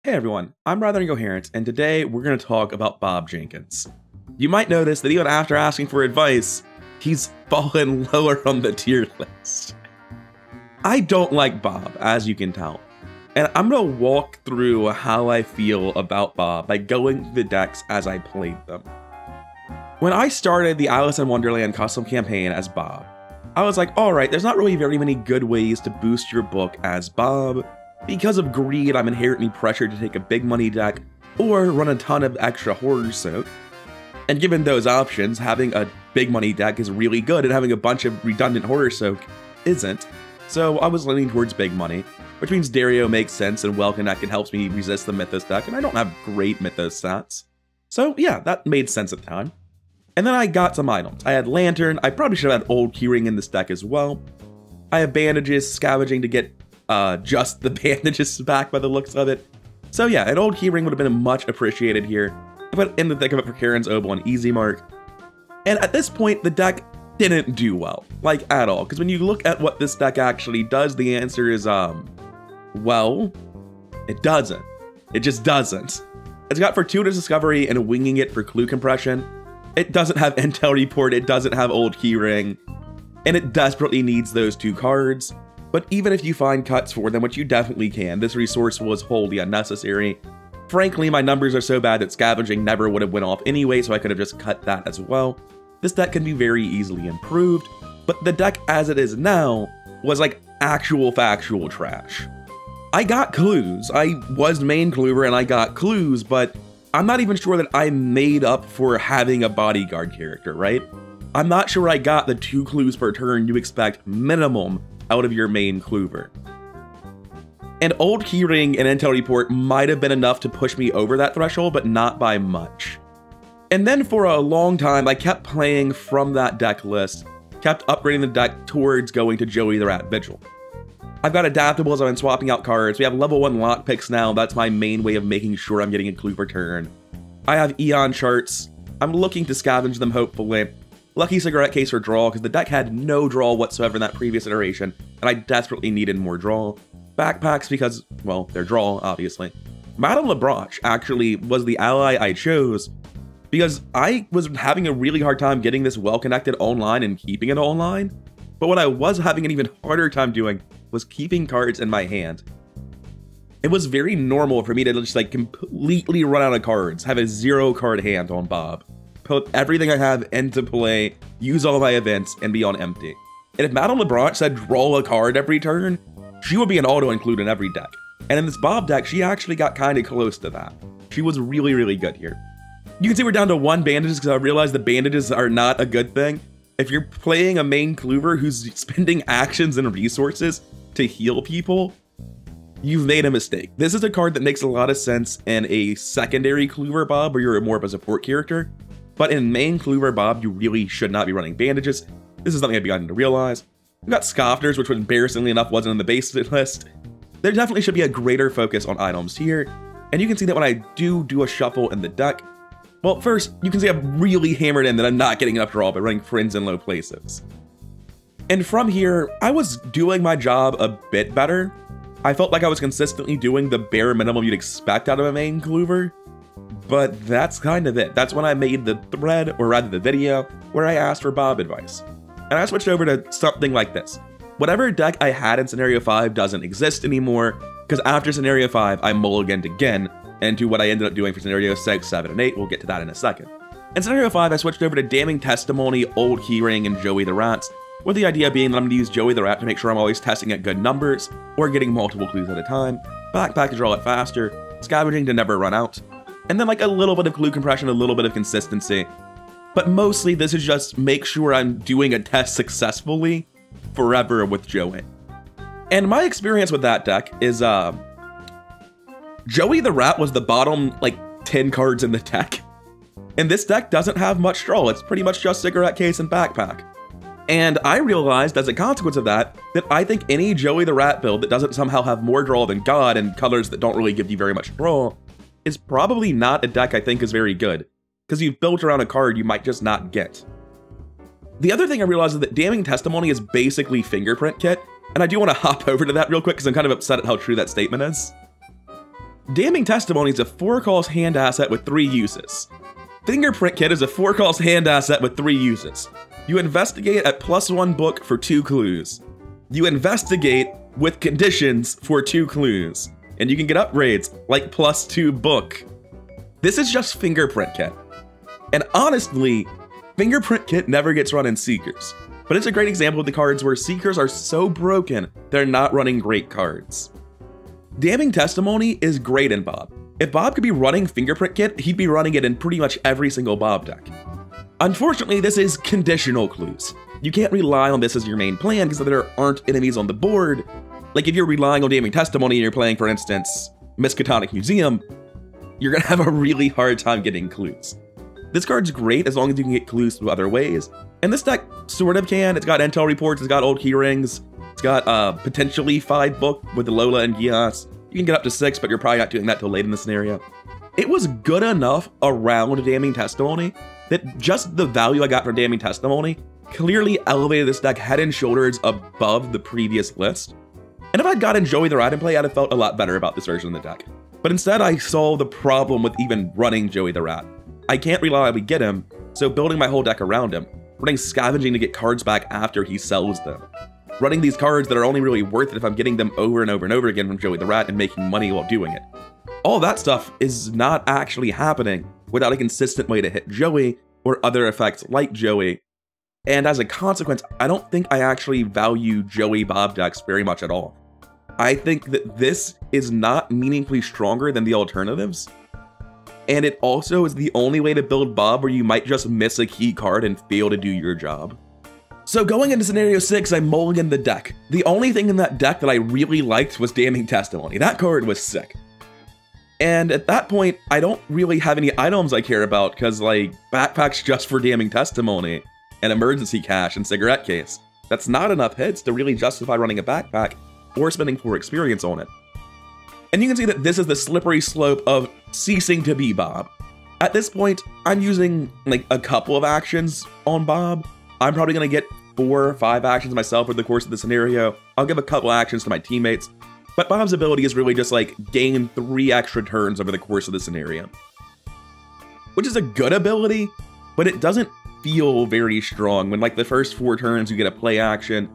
Hey everyone, I'm Rather Incoherent, and today we're going to talk about Bob Jenkins. You might notice that even after asking for advice, he's fallen lower on the tier list. I don't like Bob, as you can tell, and I'm going to walk through how I feel about Bob by going through the decks as I played them. When I started the Alice in Wonderland custom campaign as Bob, I was like, alright, there's not really very many good ways to boost your book as Bob. Because of greed, I'm inherently pressured to take a big money deck or run a ton of extra horror soak. And given those options, having a big money deck is really good and having a bunch of redundant horror soak isn't. So I was leaning towards big money, which means Dario makes sense and well connected helps me resist the Mythos deck, and I don't have great Mythos stats. So yeah, that made sense at the time. And then I got some items. I had Lantern, I probably should have had Old Keyring in this deck as well. I have Bandages, Scavenging to get just the bandages back by the looks of it. So yeah, an Old Keyring would have been much appreciated here. I put in the thick of it for Karen's Oboe on easy mark. And at this point, the deck didn't do well, like at all. Because when you look at what this deck actually does, the answer is, well, it doesn't. It just doesn't. It's got Fortuitous Discovery and Winging It for clue compression. It doesn't have Intel Report, it doesn't have Old Keyring, and it desperately needs those two cards. But even if you find cuts for them, which you definitely can, this resource was wholly unnecessary. Frankly, my numbers are so bad that Scavenging never would have went off anyway, so I could have just cut that as well. This deck can be very easily improved, but the deck as it is now was like actual factual trash. I got clues. I was main Kluver and I got clues, but I'm not even sure that I made up for having a bodyguard character, right? I'm not sure I got the 2 clues per turn you expect minimum out of your main Kluver. And Old Keyring and Intel Report might have been enough to push me over that threshold, but not by much. And then for a long time, I kept playing from that deck list, kept upgrading the deck towards going to Joey the Rat Vigil. I've got adaptables, I've been swapping out cards, we have level 1 lockpicks now, that's my main way of making sure I'm getting a clue per turn. I have Eon charts, I'm looking to scavenge them hopefully. Lucky Cigarette Case for draw, because the deck had no draw whatsoever in that previous iteration, and I desperately needed more draw. Backpacks because, well, they're draw, obviously. Madame Labroche actually was the ally I chose, because I was having a really hard time getting this well-connected online and keeping it online, but what I was having an even harder time doing was keeping cards in my hand. It was very normal for me to just like completely run out of cards, have a 0 card hand on Bob. Put everything I have into play, use all my events, and be on empty. And if Madame Labroche said draw a card every turn, she would be an auto-include in every deck. And in this Bob deck, she actually got kind of close to that. She was really, really good here. You can see we're down to 1 bandages because I realized the bandages are not a good thing. If you're playing a main Kluver who's spending actions and resources to heal people, you've made a mistake. This is a card that makes a lot of sense in a secondary Kluver Bob where you're more of a support character. But in main Kluver Bob, you really should not be running bandages. This is something I've begun to realize. We've got Scoffners, which embarrassingly enough wasn't on the base list. There definitely should be a greater focus on items here. And you can see that when I do a shuffle in the deck, well, first, you can see I'm really hammered in that I'm not getting enough draw by running Friends in low places. And from here, I was doing my job a bit better. I felt like I was consistently doing the bare minimum you'd expect out of a main Kluver. But that's kind of it. That's when I made the thread, or rather the video, where I asked for Bob advice. And I switched over to something like this. Whatever deck I had in Scenario 5 doesn't exist anymore, because after Scenario 5, I mulliganed again into what I ended up doing for Scenario 6, 7, and 8. We'll get to that in a second. In Scenario 5, I switched over to Damning Testimony, Old Keyring, and Joey the Rats, with the idea being that I'm going to use Joey the Rat to make sure I'm always testing at good numbers, or getting multiple clues at a time, Backpack to draw it faster, Scavenging to never run out, and then like a little bit of clue compression, a little bit of consistency. But mostly this is just make sure I'm doing a test successfully forever with Joey. And my experience with that deck is Joey the Rat was the bottom like 10 cards in the deck. And this deck doesn't have much draw. It's pretty much just Cigarette Case and Backpack. And I realized as a consequence of that I think any Joey the Rat build that doesn't somehow have more draw than God and colors that don't really give you very much draw is probably not a deck I think is very good, because you've built around a card you might just not get. The other thing I realized is that Damning Testimony is basically Fingerprint Kit, and I do want to hop over to that real quick because I'm kind of upset at how true that statement is. Damning Testimony is a 4-cost hand asset with 3 uses. Fingerprint Kit is a 4-cost hand asset with 3 uses. You investigate at +1 book for 2 clues. You investigate with conditions for 2 clues. And you can get upgrades like +2 book. This is just Fingerprint Kit. And honestly, Fingerprint Kit never gets run in Seekers. But it's a great example of the cards where Seekers are so broken, they're not running great cards. Damning Testimony is great in Bob. If Bob could be running Fingerprint Kit, he'd be running it in pretty much every single Bob deck. Unfortunately, this is conditional clues. You can't rely on this as your main plan because there aren't enemies on the board. Like if you're relying on Damning Testimony and you're playing, for instance, Miskatonic Museum, you're gonna have a really hard time getting clues. This card's great as long as you can get clues through other ways. And this deck sort of can. It's got intel reports, it's got old key rings, it's got potentially 5 book with the Lola and Gias. You can get up to 6, but you're probably not doing that till late in the scenario. It was good enough around Damning Testimony that just the value I got from Damning Testimony clearly elevated this deck head and shoulders above the previous list. And if I'd gotten Joey the Rat in play, I'd have felt a lot better about this version of the deck. But instead, I saw the problem with even running Joey the Rat. I can't reliably get him, so building my whole deck around him, running Scavenging to get cards back after he sells them. Running these cards that are only really worth it if I'm getting them over and over and over again from Joey the Rat and making money while doing it. All that stuff is not actually happening without a consistent way to hit Joey or other effects like Joey. And as a consequence, I don't think I actually value Joey Bob decks very much at all. I think that this is not meaningfully stronger than the alternatives. And it also is the only way to build Bob where you might just miss a key card and fail to do your job. So going into scenario 6, I mulliganed the deck. The only thing in that deck that I really liked was Damning Testimony. That card was sick. And at that point, I don't really have any items I care about because like backpacks just for Damning Testimony and emergency cash and cigarette case. That's not enough hits to really justify running a backpack or spending 4 experience on it. And you can see that this is the slippery slope of ceasing to be Bob. At this point, I'm using like a couple of actions on Bob. I'm probably gonna get 4 or 5 actions myself over the course of the scenario. I'll give a couple actions to my teammates, but Bob's ability is really just like gain 3 extra turns over the course of the scenario. Which is a good ability, but it doesn't feel very strong when like the first 4 turns you get a play action,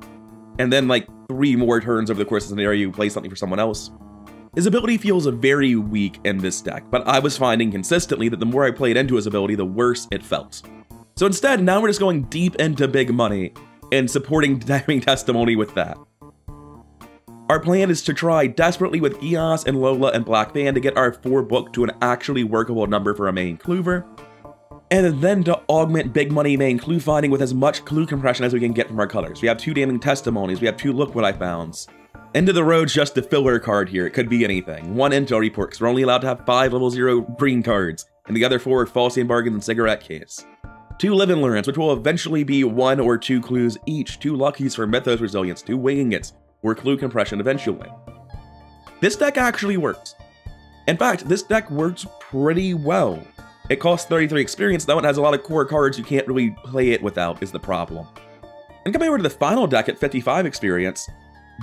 and then like 3 more turns over the course of the scenario you play something for someone else. His ability feels very weak in this deck, but I was finding consistently that the more I played into his ability, the worse it felt. So instead, now we're just going deep into big money and supporting Damning Testimony with that. Our plan is to try desperately with Gias and Lola and Black Fan to get our 4 book to an actually workable number for a main Cluever, and then to augment big money main clue finding with as much clue compression as we can get from our colors. We have 2 Damning Testimonies, we have 2 Look What I Founds. End of the Road's just a filler card here, it could be anything. 1 intel report, because we're only allowed to have 5 level 0 green cards, and the other 4 are Falsian Bargains and Cigarette Case. 2 Live and Learns, which will eventually be 1 or 2 clues each, 2 Luckies for Mythos Resilience, 2 Winging It's, or clue compression eventually. This deck actually works. In fact, this deck works pretty well. It costs 33 experience though, and has a lot of core cards you can't really play it without is the problem. And coming over to the final deck at 55 experience,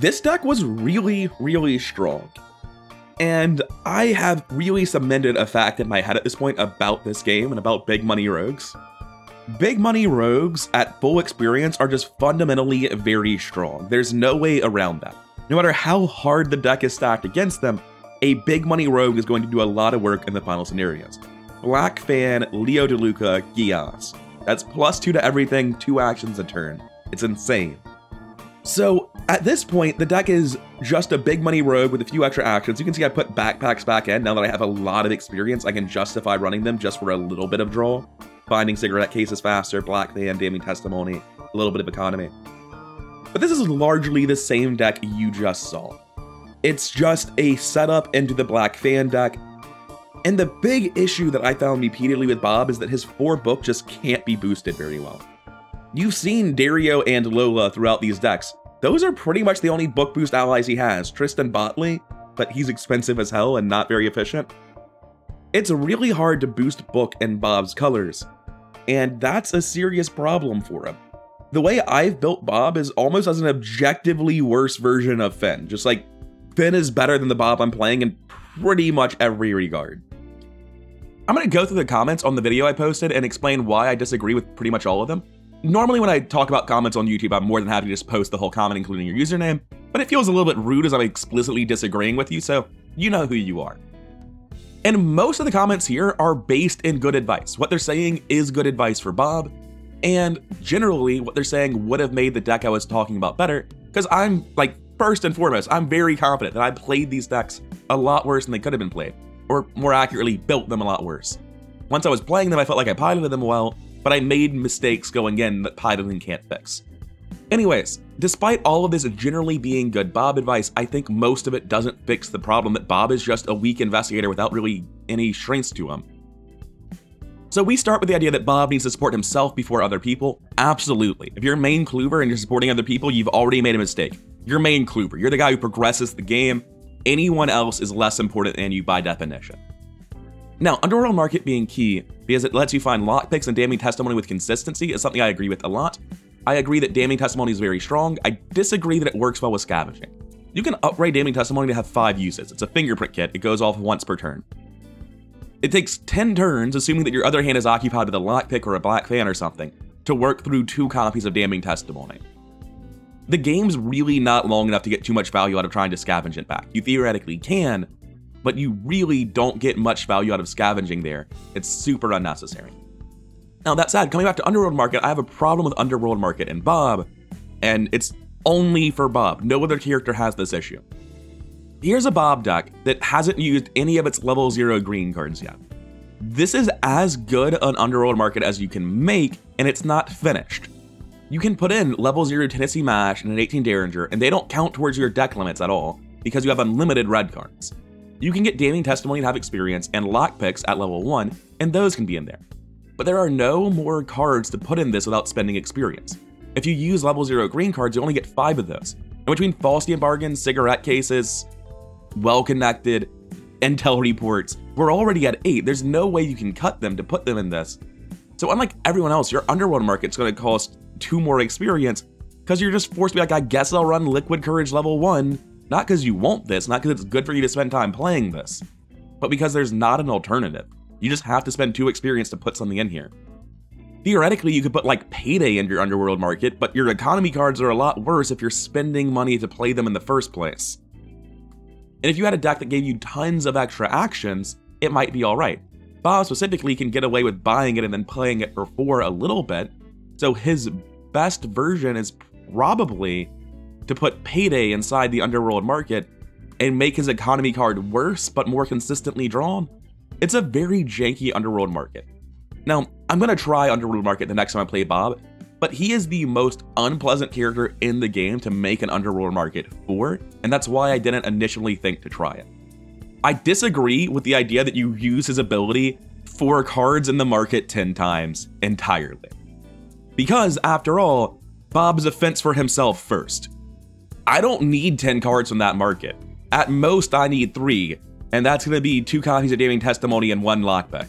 this deck was really, really strong. And I have really cemented a fact in my head at this point about this game and about Big Money Rogues. Big Money Rogues at full experience are just fundamentally very strong. There's no way around that. No matter how hard the deck is stacked against them, a Big Money Rogue is going to do a lot of work in the final scenarios. Black Fan, Leo DeLuca, Gias. That's +2 to everything, 2 actions a turn. It's insane. So at this point, the deck is just a Big Money Rogue with a few extra actions. You can see I put backpacks back in. Now that I have a lot of experience, I can justify running them just for a little bit of draw. Finding cigarette cases faster, Black Fan, Damning Testimony, a little bit of economy. But this is largely the same deck you just saw. It's just a setup into the Black Fan deck. And the big issue that I found repeatedly with Bob is that his 4 book just can't be boosted very well. You've seen Dario and Lola throughout these decks. Those are pretty much the only book boost allies he has. Tristan Botley, but he's expensive as hell and not very efficient. It's really hard to boost book in Bob's colors, and that's a serious problem for him. The way I've built Bob is almost as an objectively worse version of Finn. Just like, Finn is better than the Bob I'm playing in pretty much every regard. I'm going to go through the comments on the video I posted and explain why I disagree with pretty much all of them. Normally when I talk about comments on YouTube, I'm more than happy to just post the whole comment including your username, but it feels a little bit rude as I'm explicitly disagreeing with you, so you know who you are. And most of the comments here are based in good advice. What they're saying is good advice for Bob, and generally what they're saying would have made the deck I was talking about better, because I'm, like, first and foremost, I'm very confident that I played these decks a lot worse than they could have been played, or more accurately, built them a lot worse. Once I was playing them, I felt like I piloted them well, but I made mistakes going in that piloting can't fix. Anyways, despite all of this generally being good Bob advice, I think most of it doesn't fix the problem that Bob is just a weak investigator without really any strengths to him. So we start with the idea that Bob needs to support himself before other people. Absolutely. If you're main Kluber and you're supporting other people, you've already made a mistake. You're main Kluber. You're the guy who progresses the game. Anyone else is less important than you by definition. Now, Underworld Market being key because it lets you find lockpicks and damning testimony with consistency is something I agree with a lot. I agree that damning testimony is very strong. I disagree that it works well with scavenging. You can upgrade damning testimony to have 5 uses. It's a fingerprint kit. It goes off once per turn. It takes 10 turns, assuming that your other hand is occupied with a lockpick or a black fan or something, to work through 2 copies of damning testimony. The game's really not long enough to get too much value out of trying to scavenge it back. You theoretically can, but you really don't get much value out of scavenging there. It's super unnecessary. Now that said, coming back to Underworld Market, I have a problem with Underworld Market and Bob, and it's only for Bob. No other character has this issue. Here's a Bob deck that hasn't used any of its level 0 green cards yet. This is as good an Underworld Market as you can make, and it's not finished. You can put in level 0 Tennessee Mash and an 18 Derringer, and they don't count towards your deck limits at all, because you have unlimited red cards. You can get Damning Testimony and have experience, and lockpicks at level 1, and those can be in there. But there are no more cards to put in this without spending experience. If you use level 0 green cards, you only get 5 of those. And between Faustian Bargains, cigarette cases, well-connected, intel reports, we're already at 8. There's no way you can cut them to put them in this. So unlike everyone else, your Underworld Market's going to cost 2 more experience, because you're just forced to be like, I guess I'll run Liquid Courage level 1, not because you want this, not because it's good for you to spend time playing this, but because there's not an alternative. You just have to spend 2 experience to put something in here. Theoretically, you could put like Payday in your Underworld Market, but your economy cards are a lot worse if you're spending money to play them in the first place. And if you had a deck that gave you tons of extra actions, it might be alright. Bob specifically can get away with buying it and then playing it for 4 a little bit, so his best version is probably to put Payday inside the Underworld Market and make his economy card worse but more consistently drawn. It's a very janky Underworld Market. Now, I'm going to try Underworld Market the next time I play Bob, but he is the most unpleasant character in the game to make an Underworld Market for, and that's why I didn't initially think to try it. I disagree with the idea that you use his ability for cards in the market 10 times entirely. Because, after all, Bob is a fence for himself first. I don't need 10 cards from that market. At most, I need 3, and that's going to be 2 copies of Damning Testimony and 1 lockpick.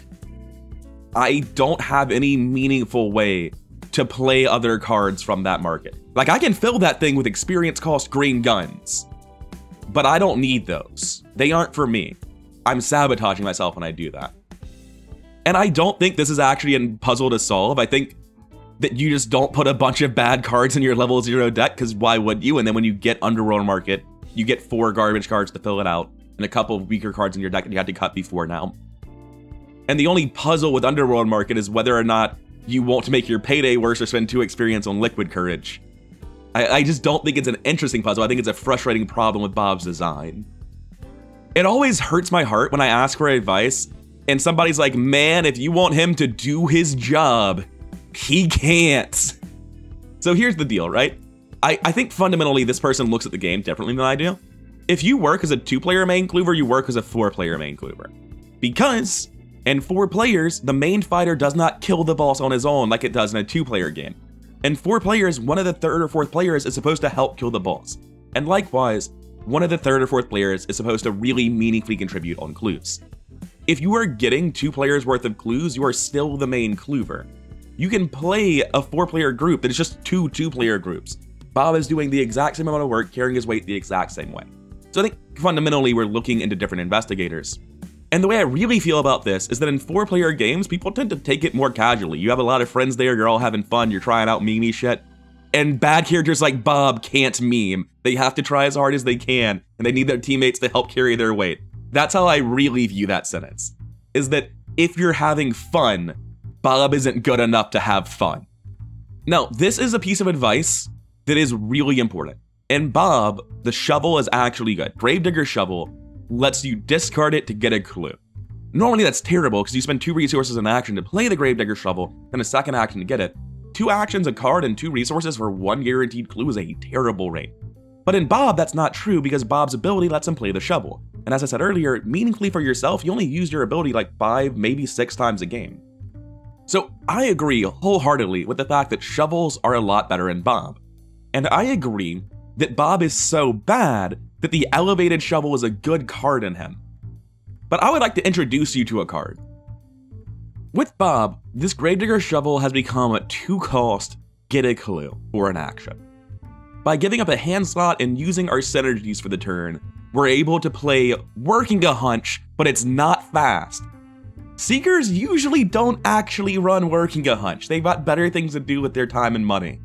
I don't have any meaningful way to play other cards from that market. Like, I can fill that thing with experience cost green guns, but I don't need those. They aren't for me. I'm sabotaging myself when I do that. And I don't think this is actually a puzzle to solve. I think that you just don't put a bunch of bad cards in your level 0 deck, because why would you? And then when you get Underworld Market, you get 4 garbage cards to fill it out, and a couple of weaker cards in your deck that you had to cut before now. And the only puzzle with Underworld Market is whether or not you want to make your Payday worse or spend 2 experience on Liquid Courage. I just don't think it's an interesting puzzle. I think it's a frustrating problem with Bob's design. It always hurts my heart when I ask for advice, and somebody's like, man, if you want him to do his job, he can't. So here's the deal, right? I think fundamentally this person looks at the game differently than I do. If you work as a 2-player main Kluber, you work as a 4-player main Kluber. Because in 4 players, the main fighter does not kill the boss on his own like it does in a 2-player game. In 4 players, one of the 3rd or 4th players is supposed to help kill the boss. And likewise, one of the 3rd or 4th players is supposed to really meaningfully contribute on clues. If you are getting 2 players worth of clues, you are still the main Kluber. You can play a 4-player group that is just 2 2-player groups. Bob is doing the exact same amount of work, carrying his weight the exact same way. So I think fundamentally we're looking into different investigators. And the way I really feel about this is that in 4-player games, people tend to take it more casually. You have a lot of friends there, you're all having fun, you're trying out meme shit. And bad characters like Bob can't meme. They have to try as hard as they can, and they need their teammates to help carry their weight. That's how I really view that sentence, is that if you're having fun, Bob isn't good enough to have fun. Now, this is a piece of advice that is really important. In Bob, the shovel is actually good. Gravedigger shovel lets you discard it to get a clue. Normally that's terrible because you spend 2 resources in action to play the Gravedigger shovel, and a second action to get it. 2 actions, a card, and 2 resources for 1 guaranteed clue is a terrible rate. But in Bob, that's not true because Bob's ability lets him play the shovel. And as I said earlier, meaningfully for yourself, you only use your ability like 5, maybe 6 times a game. So I agree wholeheartedly with the fact that shovels are a lot better in Bob. And I agree that Bob is so bad that the elevated shovel is a good card in him. But I would like to introduce you to a card. With Bob, this Gravedigger shovel has become a 2-cost get a clue for an action. By giving up a hand slot and using our synergies for the turn, we're able to play Working a Hunch, but it's not fast. Seekers usually don't actually run Working a Hunch. They've got better things to do with their time and money.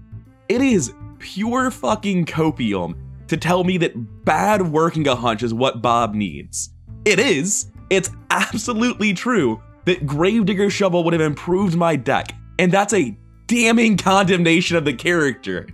It is pure fucking copium to tell me that bad Working a Hunch is what Bob needs. It is. It's absolutely true that Gravedigger Shovel would have improved my deck, and that's a damning condemnation of the character.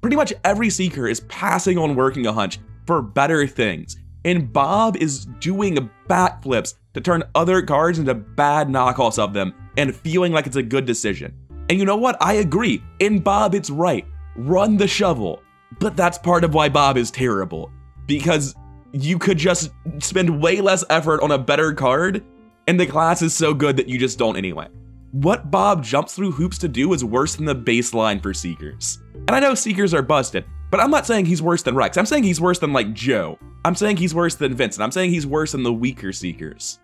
Pretty much every Seeker is passing on Working a Hunch for better things, and Bob is doing backflips to turn other cards into bad knockoffs of them and feeling like it's a good decision. And you know what? I agree. In Bob, it's right. Run the shovel. But that's part of why Bob is terrible, because you could just spend way less effort on a better card, and the class is so good that you just don't anyway. What Bob jumps through hoops to do is worse than the baseline for Seekers. And I know Seekers are busted, but I'm not saying he's worse than Rex. I'm saying he's worse than like Joe. I'm saying he's worse than Vincent. I'm saying he's worse than the weaker Seekers.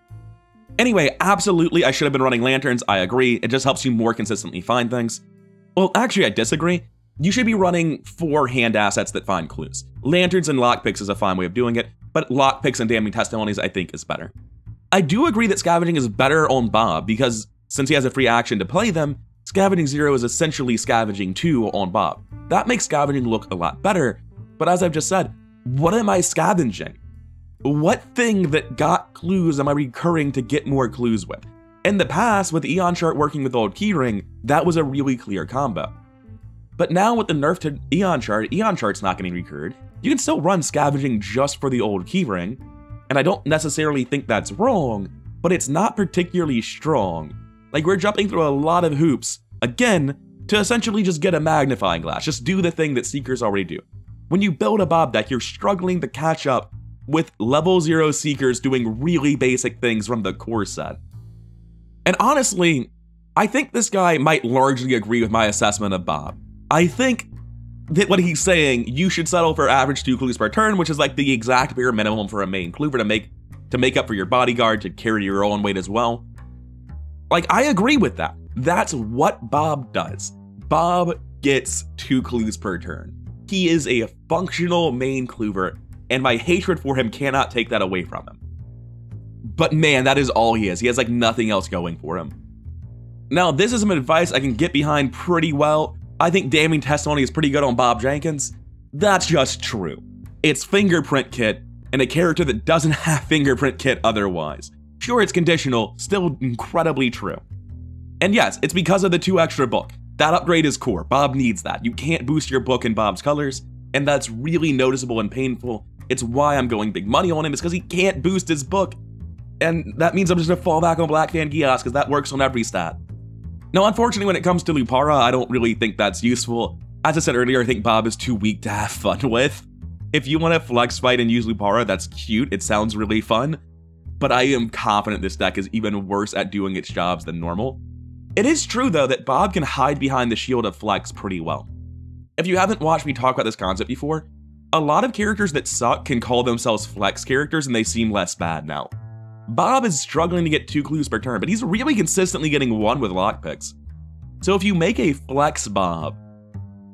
Anyway, absolutely I should have been running lanterns, I agree. It just helps you more consistently find things. Well, actually I disagree. You should be running 4 hand assets that find clues. Lanterns and lockpicks is a fine way of doing it, but lockpicks and damning testimonies I think is better. I do agree that scavenging is better on Bob because since he has a free action to play them, scavenging 0 is essentially scavenging 2 on Bob. That makes scavenging look a lot better, but as I've just said, what am I scavenging? What thing that got clues am I recurring to get more clues with? In the past, with Eon Chart working with Old Keyring, that was a really clear combo. But now with the nerf to Eon Chart's not getting recurred. You can still run scavenging just for the Old Keyring, and I don't necessarily think that's wrong, but it's not particularly strong. Like, we're jumping through a lot of hoops, again, to essentially just get a magnifying glass, just do the thing that Seekers already do. When you build a Bob deck, you're struggling to catch up with level 0 Seekers doing really basic things from the core set. And honestly, I think this guy might largely agree with my assessment of Bob. I think that what he's saying, you should settle for average 2 clues per turn, which is like the exact bare minimum for a main clover to make up for your bodyguard, to carry your own weight as well. Like, I agree with that. That's what Bob does. Bob gets 2 clues per turn. He is a functional main clover, and my hatred for him cannot take that away from him. But man, that is all he is. He has like nothing else going for him. Now, this is some advice I can get behind pretty well. I think damning testimony is pretty good on Bob Jenkins. That's just true. It's fingerprint kit, and a character that doesn't have fingerprint kit otherwise. Sure, it's conditional, still incredibly true. And yes, it's because of the 2 extra book. That upgrade is core. Bob needs that. You can't boost your book in Bob's colors, and that's really noticeable and painful. It's why I'm going big money on him, is because he can't boost his book. And that means I'm just gonna fall back on Black Fan Gios, because that works on every stat. Now, unfortunately, when it comes to Lupara, I don't really think that's useful. As I said earlier, I think Bob is too weak to have fun with. If you want to flex fight and use Lupara, that's cute. It sounds really fun. But I am confident this deck is even worse at doing its jobs than normal. It is true, though, that Bob can hide behind the shield of flex pretty well. If you haven't watched me talk about this concept before, a lot of characters that suck can call themselves flex characters and they seem less bad now. Bob is struggling to get 2 clues per turn, but he's really consistently getting 1 with lockpicks. So if you make a flex Bob,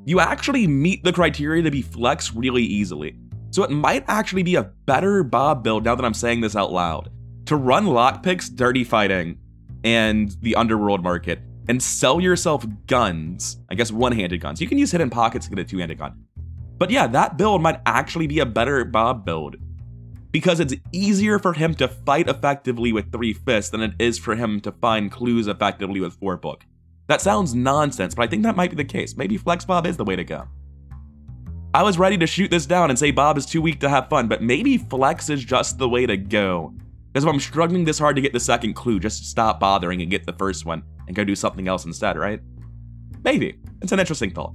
you actually meet the criteria to be flex really easily. So it might actually be a better Bob build now that I'm saying this out loud. To run lockpicks, dirty fighting, and the underworld market, and sell yourself guns, I guess one-handed guns. You can use hidden pockets to get a two-handed gun. But yeah, that build might actually be a better Bob build, because it's easier for him to fight effectively with 3 fists than it is for him to find clues effectively with 4 book. That sounds nonsense, but I think that might be the case. Maybe Flex Bob is the way to go. I was ready to shoot this down and say Bob is too weak to have fun, but maybe Flex is just the way to go. Because if I'm struggling this hard to get the second clue, just stop bothering and get the first one and go do something else instead, right? Maybe. It's an interesting thought.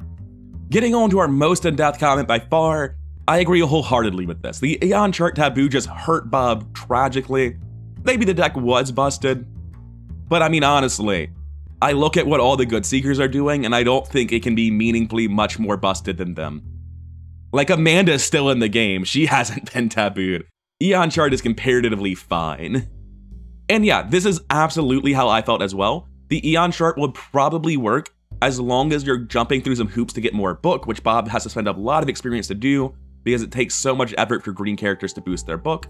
Getting on to our most in-depth comment by far, I agree wholeheartedly with this. The Aeon Chart Taboo just hurt Bob tragically. Maybe the deck was busted, but I mean, honestly, I look at what all the good Seekers are doing, and I don't think it can be meaningfully much more busted than them. Like, Amanda's still in the game. She hasn't been tabooed. Aeon Chart is comparatively fine. And yeah, this is absolutely how I felt as well. The Aeon Chart would probably work as long as you're jumping through some hoops to get more book, which Bob has to spend a lot of experience to do because it takes so much effort for green characters to boost their book.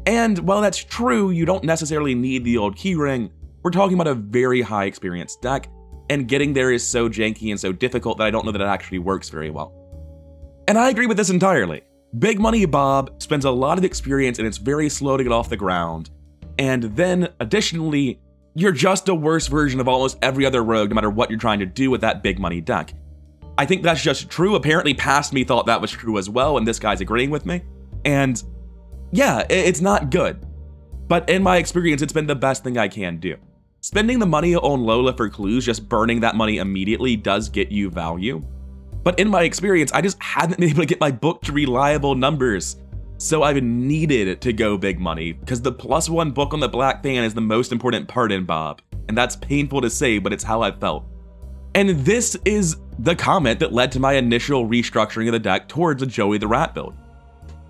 And while that's true, you don't necessarily need the old keyring. We're talking about a very high experience deck, and getting there is so janky and so difficult that I don't know that it actually works very well. And I agree with this entirely. Big Money Bob spends a lot of experience and it's very slow to get off the ground. And then, additionally, you're just a worse version of almost every other rogue no matter what you're trying to do with that big money deck. I think that's just true. Apparently Past Me thought that was true as well, and this guy's agreeing with me. And yeah, it's not good. But in my experience, it's been the best thing I can do. Spending the money on Lola for clues, just burning that money immediately does get you value. But in my experience, I just haven't been able to get my book to reliable numbers. So I've needed to go big money, because the +1 book on the Black Fan is the most important part in Bob. And that's painful to say, but it's how I felt. And this is the comment that led to my initial restructuring of the deck towards a Joey the Rat build.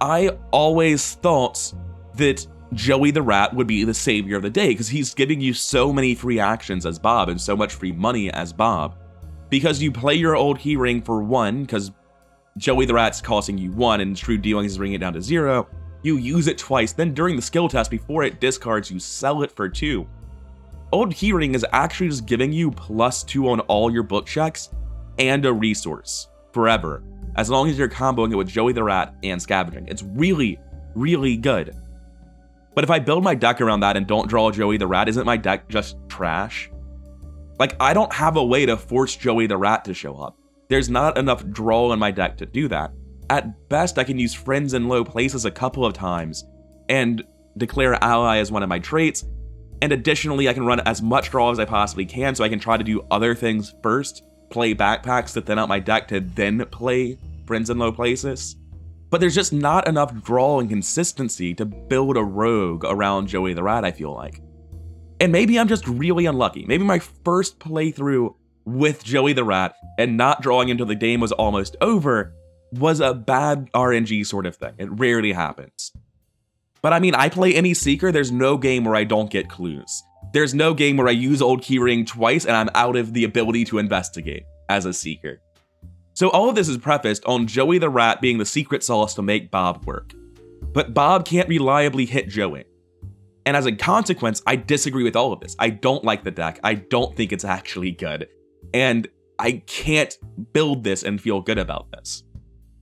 I always thought that Joey the Rat would be the savior of the day, because he's giving you so many free actions as Bob and so much free money as Bob. Because you play your old keyring for 1, because Joey the Rat's costing you 1 and Shrewd Dealings is bringing it down to 0. You use it twice, then during the skill test before it discards, you sell it for 2. Old keyring is actually just giving you +2 on all your book checks and a resource forever, as long as you're comboing it with Joey the Rat and Scavenging. It's really, really good. But if I build my deck around that and don't draw Joey the Rat, isn't my deck just trash? Like, I don't have a way to force Joey the Rat to show up. There's not enough draw in my deck to do that. At best, I can use Friends in Low Places a couple of times and declare Ally as one of my traits. And additionally, I can run as much draw as I possibly can so I can try to do other things first, play backpacks to thin out my deck to then play Friends in Low Places. But there's just not enough draw and consistency to build a rogue around Joey the Rat, I feel like. And maybe I'm just really unlucky. Maybe my first playthrough with Joey the Rat and not drawing until the game was almost over was a bad RNG sort of thing. It rarely happens. But I mean, I play any Seeker, there's no game where I don't get clues. There's no game where I use old keyring twice and I'm out of the ability to investigate as a Seeker. So all of this is prefaced on Joey the Rat being the secret sauce to make Bob work. But Bob can't reliably hit Joey. And as a consequence, I disagree with all of this. I don't like the deck. I don't think it's actually good. And I can't build this and feel good about this.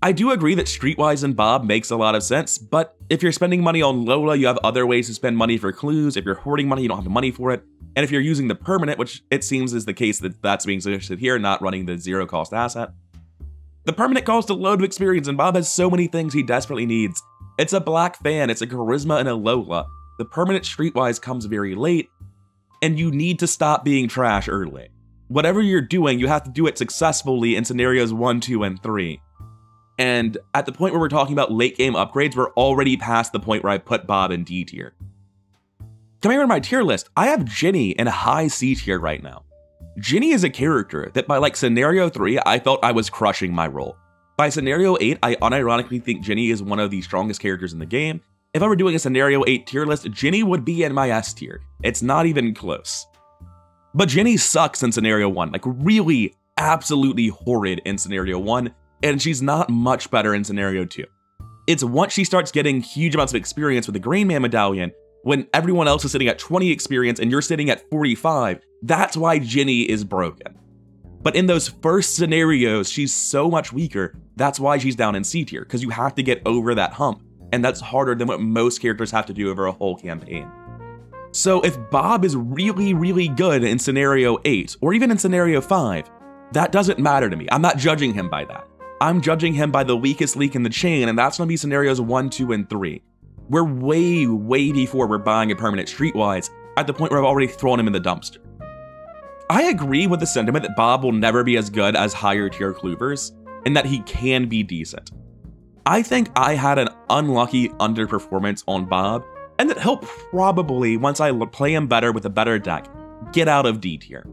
I do agree that Streetwise and Bob makes a lot of sense, but if you're spending money on Lola, you have other ways to spend money for clues. If you're hoarding money, you don't have the money for it. And if you're using the permanent, which it seems is the case that that's being suggested here, not running the 0 cost asset, the permanent costs a load of experience, and Bob has so many things he desperately needs. It's a Black Fan, it's a Charisma, and a Lola. The permanent Streetwise comes very late, and you need to stop being trash early. Whatever you're doing, you have to do it successfully in scenarios 1, 2, and 3. And at the point where we're talking about late game upgrades, we're already past the point where I put Bob in D tier. Coming over to my tier list, I have Ginny in high C tier right now. Ginny is a character that by like scenario 3, I felt I was crushing my role. By scenario 8, I unironically think Ginny is one of the strongest characters in the game. If I were doing a scenario 8 tier list, Ginny would be in my S tier. It's not even close. But Ginny sucks in scenario 1, like really absolutely horrid in scenario 1, and she's not much better in scenario 2. It's once she starts getting huge amounts of experience with the Grain Man medallion, when everyone else is sitting at 20 experience and you're sitting at 45, that's why Ginny is broken. But in those first scenarios, she's so much weaker, that's why she's down in C tier, because you have to get over that hump, and that's harder than what most characters have to do over a whole campaign. So if Bob is really, really good in scenario 8, or even in scenario 5, that doesn't matter to me. I'm not judging him by that. I'm judging him by the weakest link in the chain, and that's gonna be scenarios 1, 2, and 3. We're way, way before we're buying a permanent Streetwise, at the point where I've already thrown him in the dumpster. I agree with the sentiment that Bob will never be as good as higher tier Cloovers, and that he can be decent. I think I had an unlucky underperformance on Bob, and that he'll probably, once I play him better with a better deck, get out of D tier.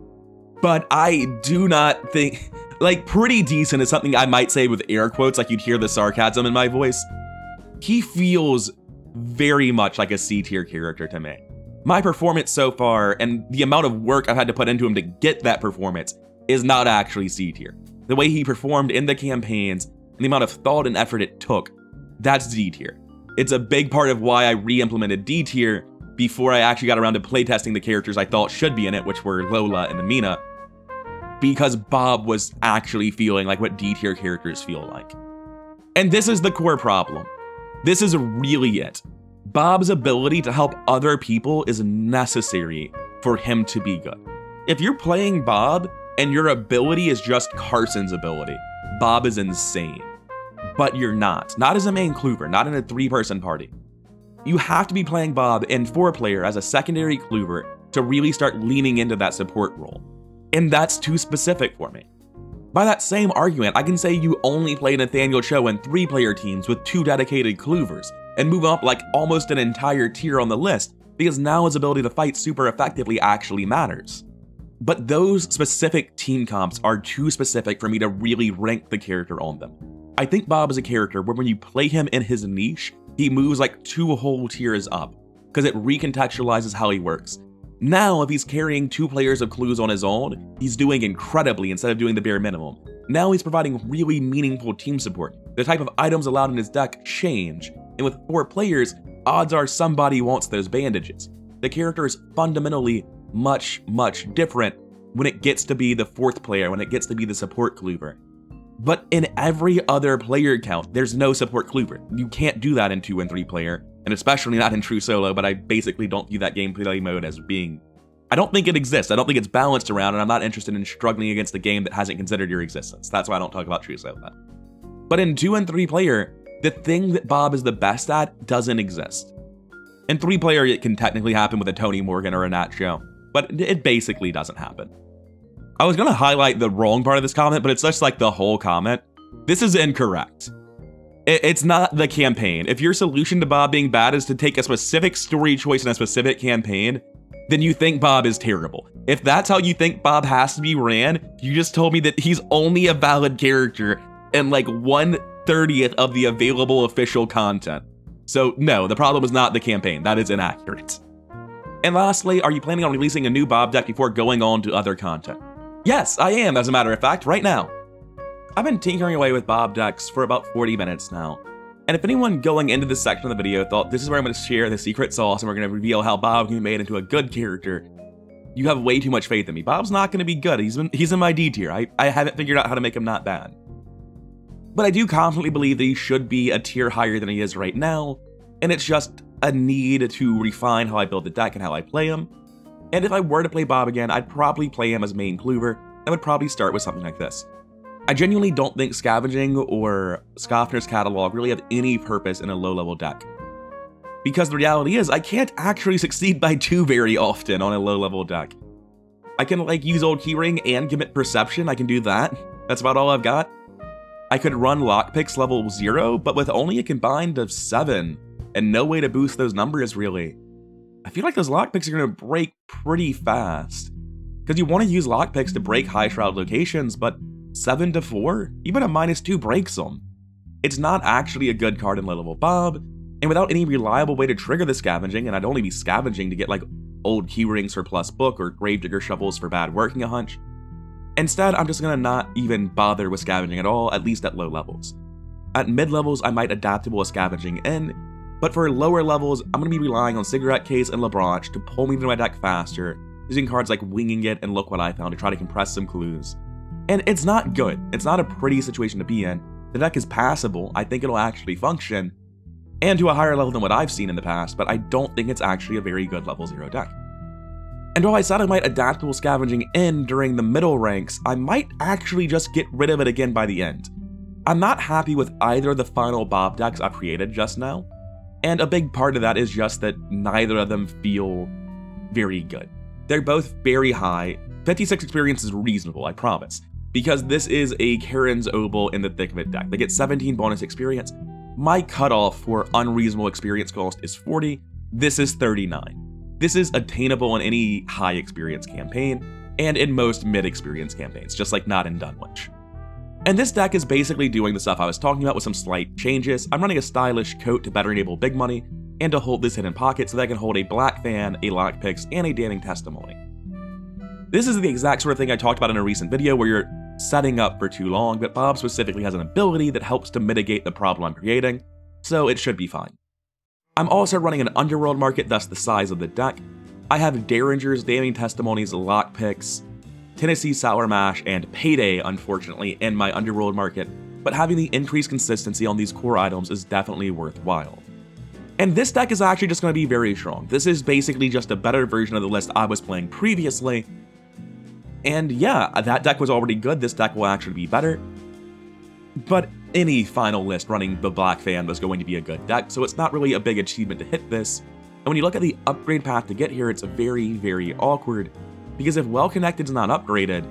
But I do not think, like, pretty decent is something I might say with air quotes, like you'd hear the sarcasm in my voice. He feels very much like a C tier character to me. My performance so far, and the amount of work I've had to put into him to get that performance, is not actually C tier. The way he performed in the campaigns, and the amount of thought and effort it took, that's D tier. It's a big part of why I re-implemented D tier before I actually got around to playtesting the characters I thought should be in it, which were Lola and Amina, because Bob was actually feeling like what D tier characters feel like. And this is the core problem. This is really it. Bob's ability to help other people is necessary for him to be good. If you're playing Bob and your ability is just Carson's ability, Bob is insane. But you're not as a main Cloover, not in a 3-person party. You have to be playing Bob in 4-player as a secondary Cloover to really start leaning into that support role. And that's too specific for me. By that same argument, I can say you only play Nathaniel Cho in 3-player teams with 2 dedicated Cloovers, and move up like almost an entire tier on the list, because now his ability to fight super effectively actually matters. But those specific team comps are too specific for me to really rank the character on them. I think Bob is a character where when you play him in his niche, he moves like 2 whole tiers up, because it recontextualizes how he works. Now, if he's carrying 2 players of clues on his own, he's doing incredibly instead of doing the bare minimum. Now he's providing really meaningful team support. The type of items allowed in his deck change, and with 4 players, odds are somebody wants those bandages. The character is fundamentally much, much different when it gets to be the 4th player, when it gets to be the support Cloover. But in every other player count, there's no support Cloover. You can't do that in 2 and 3 player, and especially not in true solo, but I basically don't view that gameplay mode as being... I don't think it exists. I don't think it's balanced around, and I'm not interested in struggling against a game that hasn't considered your existence. That's why I don't talk about true solo. But in 2 and 3 player, the thing that Bob is the best at doesn't exist. In 3 player, it can technically happen with a Tony Morgan or a Nat Show, but it basically doesn't happen. I was gonna highlight the wrong part of this comment, but it's just like the whole comment. This is incorrect. It's not the campaign. If your solution to Bob being bad is to take a specific story choice in a specific campaign, then you think Bob is terrible. If that's how you think Bob has to be ran, you just told me that he's only a valid character in like 1/30th of the available official content. So no, the problem is not the campaign. That is inaccurate. And lastly, are you planning on releasing a new Bob deck before going on to other content? Yes, I am, as a matter of fact, right now. I've been tinkering away with Bob decks for about 40 minutes now. And if anyone going into this section of the video thought this is where I'm going to share the secret sauce and we're going to reveal how Bob can be made into a good character, you have way too much faith in me. Bob's not going to be good. He's in my D tier. I haven't figured out how to make him not bad. But I do confidently believe that he should be a tier higher than he is right now, and it's just a need to refine how I build the deck and how I play him. And if I were to play Bob again, I'd probably play him as main Cloover. I would probably start with something like this. I genuinely don't think Scavenging or Scoffner's Catalog really have any purpose in a low-level deck. Because the reality is, I can't actually succeed by 2 very often on a low-level deck. I can like use Old Keyring and commit Perception, I can do that. That's about all I've got. I could run Lockpicks level 0, but with only a combined of 7, and no way to boost those numbers really. I feel like those Lockpicks are going to break pretty fast. Because you want to use Lockpicks to break High Shroud locations, but 7 to 4? Even a -2 breaks them. It's not actually a good card in low-level Bob, and without any reliable way to trigger the Scavenging, and I'd only be scavenging to get like Old Keyrings for plus book or Gravedigger Shovels for bad working a hunch. Instead, I'm just gonna not even bother with Scavenging at all, at least at low levels. At mid-levels, I might adaptable scavenging in, but for lower levels, I'm going to be relying on Cigarette Case and Labranche to pull me into my deck faster, using cards like Winging It and Look What I Found to try to compress some clues. And it's not good. It's not a pretty situation to be in. The deck is passable, I think it'll actually function, and to a higher level than what I've seen in the past, but I don't think it's actually a very good level 0 deck. And while I said I might adaptable scavenging in during the middle ranks, I might actually just get rid of it again by the end. I'm not happy with either of the final Bob decks I've created just now, and a big part of that is just that neither of them feel very good. They're both very high. 56 experience is reasonable, I promise, because this is a Karen's Oboe in the thick of it deck. They get 17 bonus experience. My cutoff for unreasonable experience cost is 40. This is 39. This is attainable in any high experience campaign, and in most mid-experience campaigns, just like not in Dunwich. And this deck is basically doing the stuff I was talking about with some slight changes. I'm running a stylish coat to better enable big money, and to hold this hidden pocket so that I can hold a Black Fan, a Lockpicks, and a Damning Testimony. This is the exact sort of thing I talked about in a recent video where you're setting up for too long, but Bob specifically has an ability that helps to mitigate the problem I'm creating, so it should be fine. I'm also running an Underworld market, thus the size of the deck. I have Derringers, Damning Testimonies, Lockpicks, Tennessee Sour Mash, and Payday, unfortunately, in my Underworld market, but having the increased consistency on these core items is definitely worthwhile. And this deck is actually just going to be very strong. This is basically just a better version of the list I was playing previously. And yeah, that deck was already good, this deck will actually be better. But any final list running the Black Fan was going to be a good deck, so it's not really a big achievement to hit this. And when you look at the upgrade path to get here, it's very, very awkward. Because if Well Connected is not upgraded,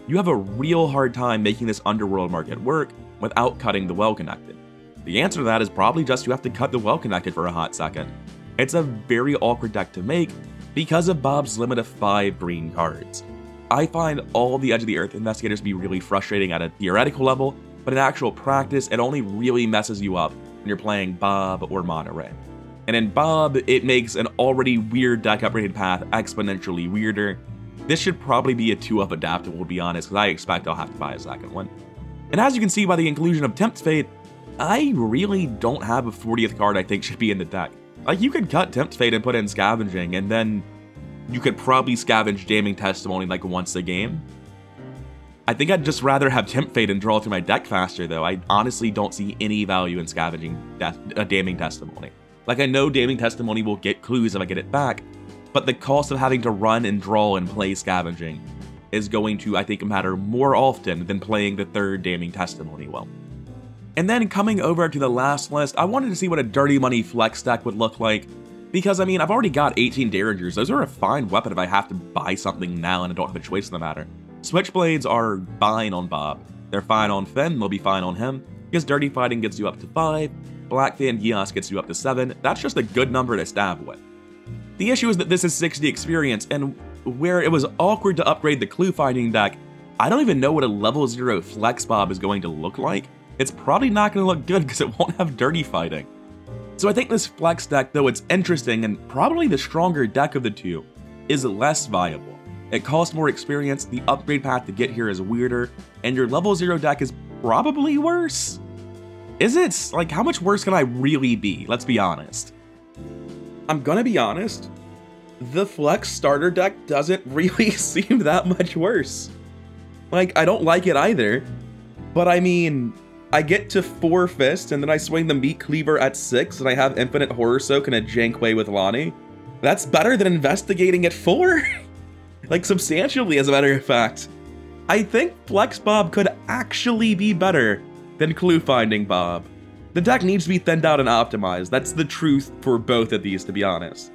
you have a real hard time making this Underworld market work without cutting the Well Connected. The answer to that is probably just you have to cut the Well Connected for a hot second. It's a very awkward deck to make because of Bob's limit of 5 green cards. I find all the Edge of the Earth investigators to be really frustrating at a theoretical level, but in actual practice, it only really messes you up when you're playing Bob or Monterey. And in Bob, it makes an already weird deck upgraded path exponentially weirder. This should probably be a 2-up adaptable, to be honest, because I expect I'll have to buy a second one. And as you can see by the inclusion of Tempt Fate, I really don't have a 40th card I think should be in the deck. Like, you could cut Tempt Fate and put in Scavenging, and then you could probably scavenge Damning Testimony like once a game. I think I'd just rather have Tempt Fate and draw through my deck faster, though. I honestly don't see any value in scavenging a Damning Testimony. Like, I know Damning Testimony will get clues if I get it back, but the cost of having to run and draw and play Scavenging is going to, I think, matter more often than playing the 3rd Damning Testimony well. And then coming over to the last list, I wanted to see what a Dirty Money flex deck would look like, because, I mean, I've already got 18 Derringers. Those are a fine weapon if I have to buy something now and I don't have a choice in the matter. Switchblades are fine on Bob. They're fine on Finn, they'll be fine on him, because Dirty Fighting gets you up to 5, Black Fan Gios gets you up to 7, that's just a good number to stab with. The issue is that this is 60 experience, and where it was awkward to upgrade the Clue Finding deck, I don't even know what a level 0 Flex Bob is going to look like. It's probably not going to look good because it won't have Dirty Fighting. So I think this Flex deck, though it's interesting and probably the stronger deck of the two, is less viable. It costs more experience, the upgrade path to get here is weirder, and your level 0 deck is probably worse. Is it? Like, how much worse can I really be? Let's be honest. I'm gonna be honest, the Flex starter deck doesn't really seem that much worse. Like, I don't like it either, but I mean, I get to 4 Fists, and then I swing the Meat Cleaver at 6, and I have Infinite Horror Soak and a Jank Way with Lonnie. That's better than investigating at 4? Like, substantially, as a matter of fact. I think Flex Bob could actually be better than Clue Finding Bob. The deck needs to be thinned out and optimized. That's the truth for both of these, to be honest.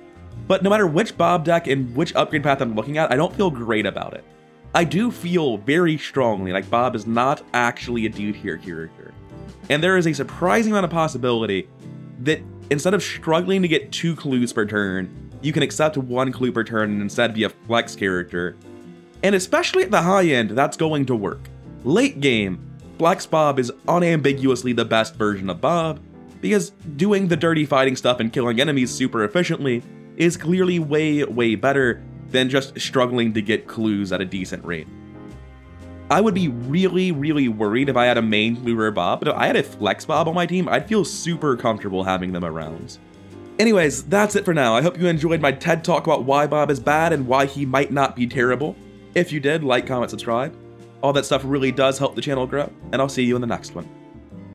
But no matter which Bob deck and which upgrade path I'm looking at, I don't feel great about it. I do feel very strongly like Bob is not actually a dude here character. And there is a surprising amount of possibility that instead of struggling to get 2 clues per turn, you can accept 1 clue per turn and instead be a flex character. And especially at the high end, that's going to work. Late game, Flex Bob is unambiguously the best version of Bob, because doing the dirty fighting stuff and killing enemies super efficiently is clearly way, way better than just struggling to get clues at a decent rate. I would be really, really worried if I had a main blue rare Bob, but if I had a flex Bob on my team, I'd feel super comfortable having them around. Anyways, that's it for now. I hope you enjoyed my TED Talk about why Bob is bad and why he might not be terrible. If you did, like, comment, subscribe. All that stuff really does help the channel grow, and I'll see you in the next one.